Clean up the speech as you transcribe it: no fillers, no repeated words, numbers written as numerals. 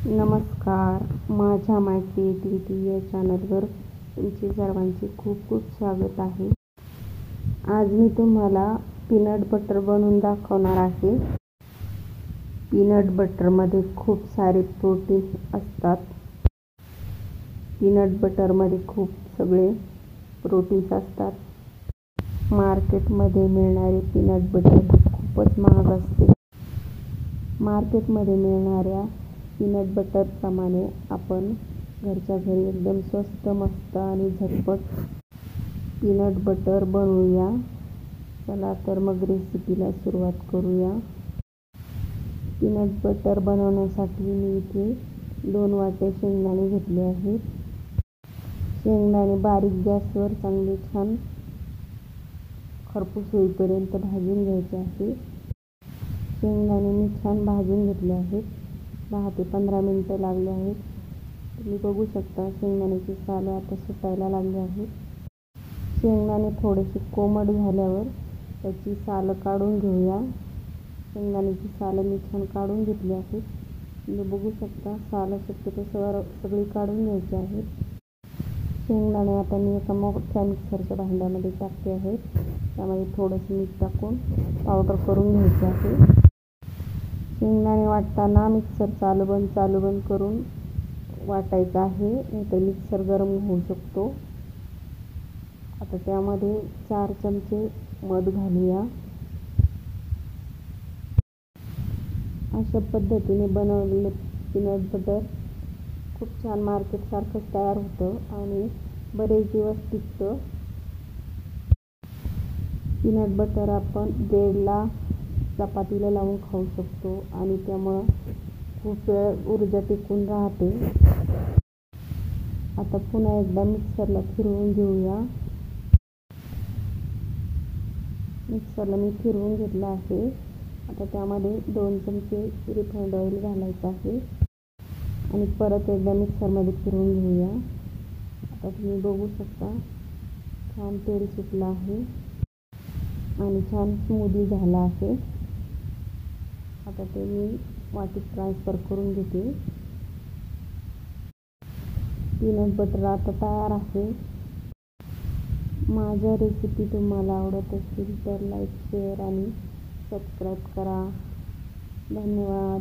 नमस्कार. माझ्या माय क्रिएटिव्हिटी या चॅनलवर तुमचे सर्वांचे खूप खूप स्वागत आहे. आज मी तुम्हाला पीनट बटर बनवून दाखवणार आहे. पीनट बटरमध्ये खूप सारे प्रोटीन असतात. पीनट बटरमध्ये खूप सगळे प्रोटीन्स असतात. मार्केटमध्ये मिळणारे पीनट बटर खूपच महाग असते. मार्केटमध्ये मिळणाऱ्या पीनट बटरप्रमाणे आपण घरच्या घरी एकदम स्वस्त, मस्त आणि झटपट पीनट बटर बनवूया. चला तर मग रेसिपीला सुरुवात करूया. पीनट बटर बनवण्यासाठी मी इथे 2 वाटे शेंगदाणे घेतले आहेत. शेंगदाणे बारीक गॅसवर चांगले छान खरपूस होईपर्यंत भाजून घ्यायचे आहे. शेंगदाणे मी छान भाजून घेतले आहेत. 10 ते 15 मिनिटं लागले आहेत. तुम्ही बघू शकता शेंगदाण्याची सालं आता सुटायला लागली आहेत. शेंगदाणे थोडेसे कोमट झाल्यावर त्याची सालं काढून घेऊया. शेंगदाण्याची सालं मी छान काढून घेतली आहेत. तुम्ही बघू शकता सालं शक्यतो सगळी काढून घ्यायची आहेत. शेंगदाणे आता मी एका मोठ्या मिक्सरच्या भांड्यामध्ये टाकते आहे. त्यामध्ये थोडंसं मीठ टाकून पावडर करून घ्यायचे आहे. शेंगदाणे वाटताना मिक्सर चालू बंद करून वाटायचं आहे, नाहीतर मिक्सर गरम होऊ शकतो. आता त्यामध्ये 4 चमचे मध घालूया. अशा पद्धतीने बनवलेलं पीनट बटर खूप छान मार्केटसारखंच तयार होतं आणि बरेच दिवस टिकतं. पीनट बटर आपण ब्रेडला, चपातीला लावून खाऊ शकतो आणि त्यामुळं खूप वेळ ऊर्जा टिकून राहते. आता पुन्हा एकदा मिक्सरला फिरवून घेऊया. मिक्सरला मी फिरवून घेतलं आहे. आता त्यामध्ये 2 चमचे रिफाइंड ऑइल घालायचं आहे आणि परत एकदा मिक्सरमध्ये फिरवून घेऊया. आता तुम्ही बघू शकता छान तेल सुटलं आहे आणि छान स्मूदी झाला आहे. आता ते मी वाटीत ट्रान्सफर करून घेते. पीनट बटर आता तयार आहे. माझ्या रेसिपी तुम्हाला आवडत असतील तर लाईक, शेअर आणि सबस्क्राईब करा. धन्यवाद.